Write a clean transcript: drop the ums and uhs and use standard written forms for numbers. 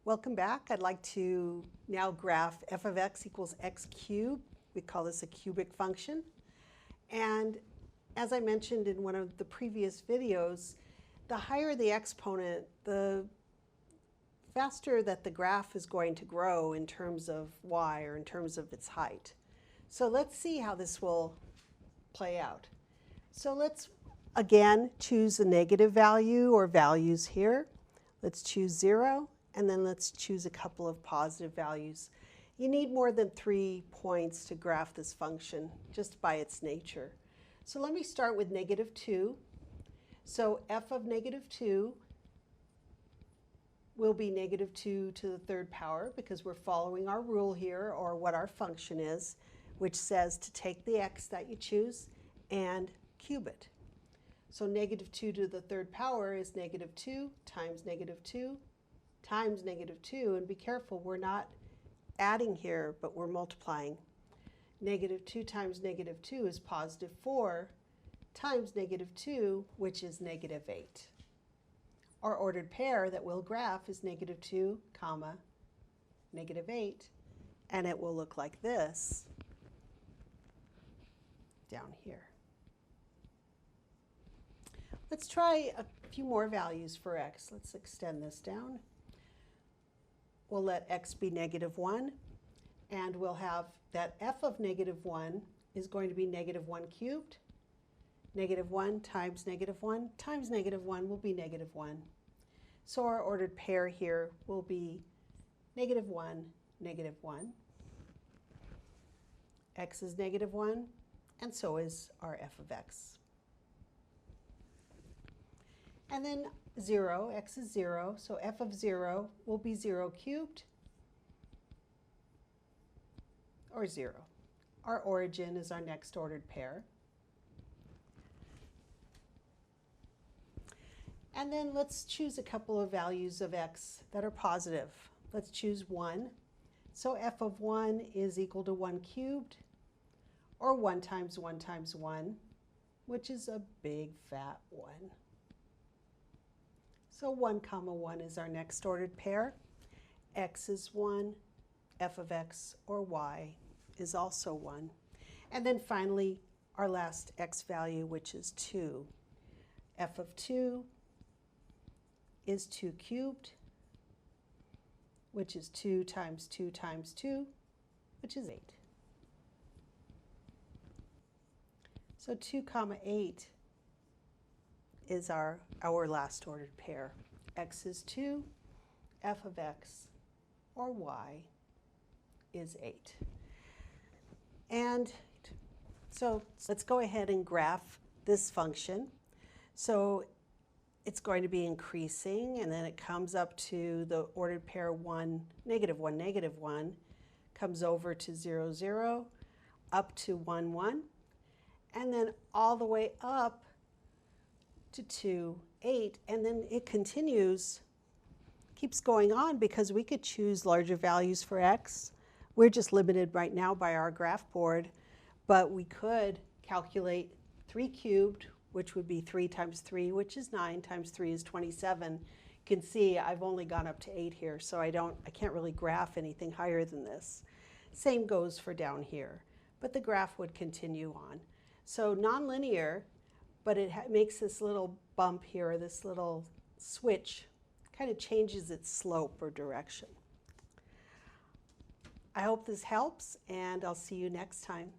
Welcome back. I'd like to now graph f of x equals x cubed. We call this a cubic function. And as I mentioned in one of the previous videos, the higher the exponent, the faster that the graph is going to grow in terms of y, or in terms of its height. So let's see how this will play out. So let's again choose a negative value or values here. Let's choose 0. And then let's choose a couple of positive values. You need more than 3 points to graph this function just by its nature. So let me start with -2. So f of -2 will be -2 to the third power because we're following our rule here, or what our function is, which says to take the x that you choose and cube it. So -2 to the third power is -2 times -2 times -2, and be careful, we're not adding here, but we're multiplying. -2 times -2 is +4 times -2, which is -8. Our ordered pair that we'll graph is -2, comma, -8, and it will look like this down here. Let's try a few more values for x. Let's extend this down. We'll let x be -1, and we'll have that f of -1 is going to be -1 cubed. -1 times -1 times -1 will be -1. So our ordered pair here will be -1, -1. X is -1, and so is our f of x. And then 0, x is 0, so f of 0 will be 0 cubed, or 0. Our origin is our next ordered pair. And then let's choose a couple of values of x that are positive. Let's choose 1. So f of 1 is equal to 1 cubed, or 1 times 1 times 1, which is a big fat 1. So 1 comma 1 is our next ordered pair. X is 1, f of x, or y, is also 1. And then finally, our last x value, which is 2. F of 2 is 2 cubed, which is 2 times 2 times 2, which is 8. So 2 comma 8 is our last ordered pair. X is 2, f of x, or y, is 8. And so let's go ahead and graph this function. So it's going to be increasing, and then it comes up to the ordered pair 1, -1, -1, comes over to 0, 0, up to 1, 1, and then all the way up to 2, 8, and then it continues, keeps going on, because we could choose larger values for x. We're just limited right now by our graph board, but we could calculate 3 cubed, which would be 3 times 3, which is 9, times 3 is 27. You can see I've only gone up to 8 here, so I can't really graph anything higher than this. Same goes for down here, but the graph would continue on. So nonlinear, but it makes this little bump here, this little switch, kind of changes its slope or direction. I hope this helps, and I'll see you next time.